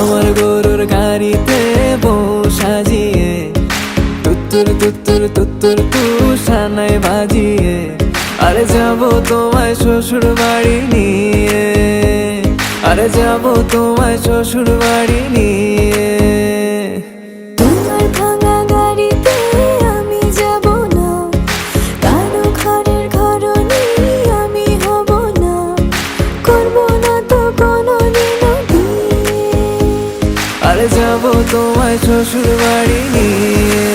আমার গরুর গাড়িতে বউ সাজিয়ে তুত্তুর তুত্তুর তুত্তুর তুষানায় বাজিয়ে আরে যাবো তোমায় শ্বশুর বাড়ি নিয়ে, আরে যাবো তোমায় শ্বশুর বাড়ি নিয়ে। তোমার ভাঙা গাড়িতে আমি যাব না, কারো ঘরের ঘরনি আমি হব না, করব না তো কোনোদিনও বিয়ে। আরে যাবো তোমায় শ্বশুর বাড়ি নিয়ে।